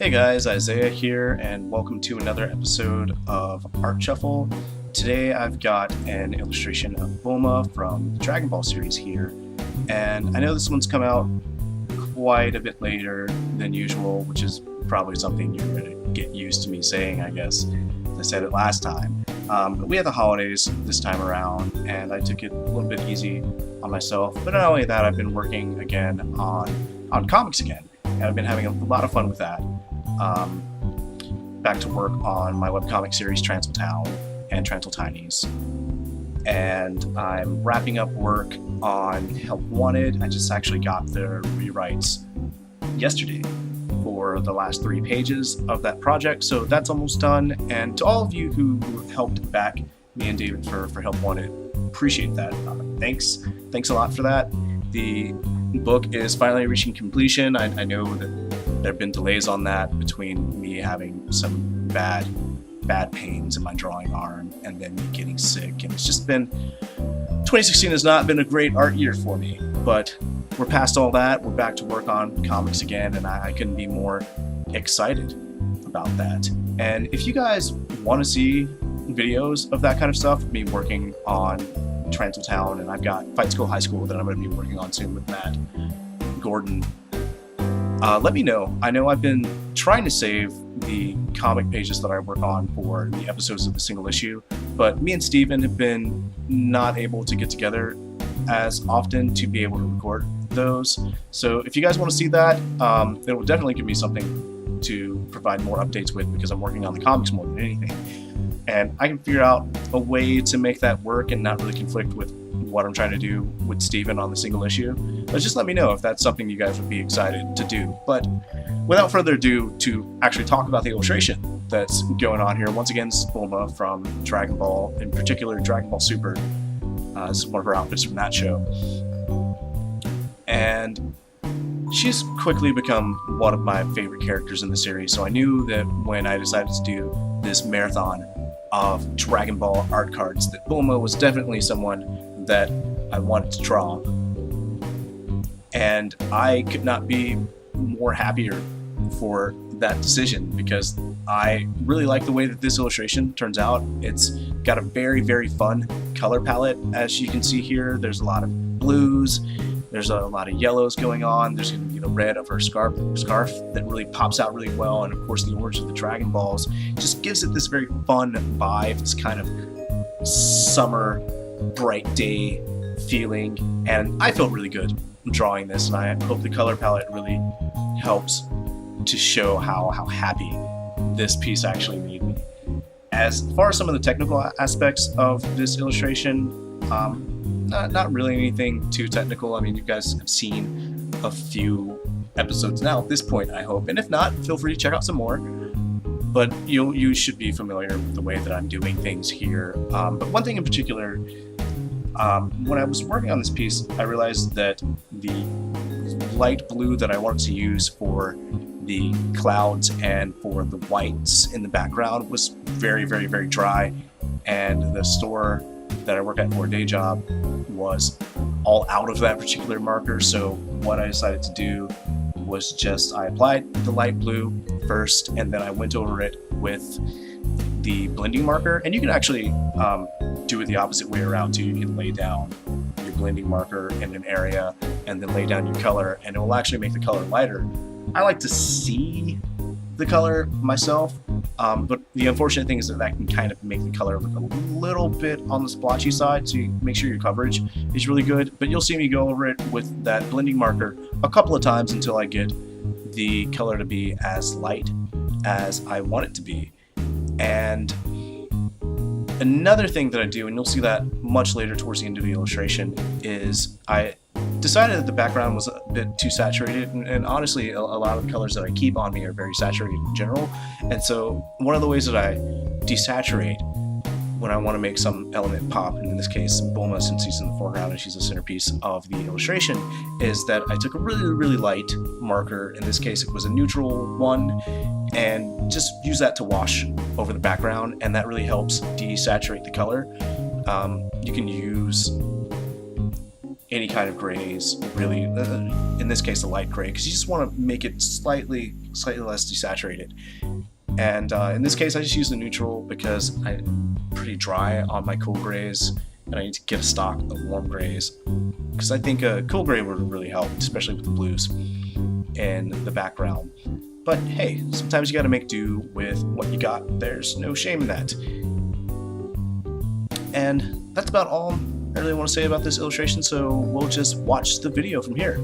Hey guys, Isaiah here, and welcome to another episode of Art Shuffle. Today I've got an illustration of Bulma from the Dragon Ball series here, and I know this one's come out quite a bit later than usual, which is probably something you're going to get used to me saying, I guess. I said it last time. But we had the holidays this time around, and I took it a little bit easy on myself. But not only that, I've been working again on comics again, and I've been having a lot of fun with that. Back to work on my webcomic series Town and Tinies. And I'm wrapping up work on Help Wanted. I just actually got the rewrites yesterday for the last 3 pages of that project, so that's almost done. And to all of you who helped back me and David for Help Wanted, appreciate that. Thanks a lot for that. The book is finally reaching completion. I know that there have been delays on that between me having some bad pains in my drawing arm and then me getting sick, and it's just been 2016 has not been a great art year for me, but we're past all that. We're back to work on comics again, and I couldn't be more excited about that. And if you guys want to see videos of that kind of stuff, me working on Town, and I've got Fight School High School that I'm going to be working on soon with Matt Gordon, let me know. I know I've been trying to save the comic pages that I work on for the episodes of the single issue, but me and Steven have been not able to get together as often to be able to record those. So if you guys want to see that, it will definitely give me something to provide more updates with, because I'm working on the comics more than anything. And I can figure out a way to make that work and not really conflict with what I'm trying to do with Steven on the single issue. But just let me know if that's something you guys would be excited to do. But without further ado, to actually talk about the illustration that's going on here, once again, it's Bulma from Dragon Ball, in particular Dragon Ball Super. This is one of her outfits from that show. And she's quickly become one of my favorite characters in the series, so I knew that when I decided to do this marathon of Dragon Ball art cards, that Bulma was definitely someone that I wanted to draw. And I could not be more happier for that decision, because I really like the way that this illustration turns out. It's got a very, very fun color palette. As you can see here, there's a lot of blues, there's a lot of yellows going on, there's going to be the red of her scarf that really pops out really well, and of course the orange of the Dragon Balls just gives it this very fun vibe, this kind of summer bright day feeling. And I felt really good drawing this, and I hope the color palette really helps to show how happy this piece actually made me. As far as some of the technical aspects of this illustration, not really anything too technical. I mean, you guys have seen a few episodes now at this point, I hope, and if not, feel free to check out some more. But you should be familiar with the way that I'm doing things here. But one thing in particular, when I was working on this piece, I realized that the light blue that I wanted to use for the clouds and for the whites in the background was very, very, very dry, and the store that I work at for a day job was all out of that particular marker. So what I decided to do was just I applied the light blue first, and then I went over it with the blending marker. And you can actually do it the opposite way around too. You can lay down your blending marker in an area and then lay down your color, and it will actually make the color lighter. I like to see the color myself, but the unfortunate thing is that can kind of make the color look a little bit on the splotchy side, so you make sure your coverage is really good. But you'll see me go over it with that blending marker a couple of times until I get the color to be as light as I want it to be. And another thing that I do, and you'll see that much later towards the end of the illustration, is I decided that the background was a bit too saturated, and honestly a lot of the colors that I keep on me are very saturated in general. And so one of the ways that I desaturate when I want to make some element pop, and in this case Bulma, since she's in the foreground and she's the centerpiece of the illustration, is that I took a really, really light marker. In this case it was a neutral one, and just use that to wash over the background, and that really helps desaturate the color. You can use any kind of grays, really. In this case, a light gray, because you just want to make it slightly less desaturated. And in this case, I just use the neutral because I'm pretty dry on my cool grays, and I need to get a stock of warm grays, because I think a cool gray would really help, especially with the blues in the background. But hey, sometimes you gotta make do with what you got. There's no shame in that. And that's about all I really want to say about this illustration, so we'll just watch the video from here.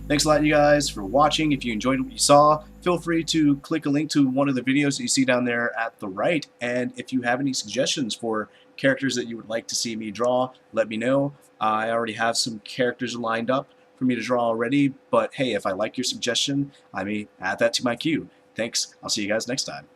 Thanks a lot, you guys, for watching. If you enjoyed what you saw, feel free to click a link to one of the videos that you see down there at the right. And if you have any suggestions for characters that you would like to see me draw, let me know. I already have some characters lined up for me to draw already, but hey, if I like your suggestion, I may add that to my queue. Thanks. I'll see you guys next time.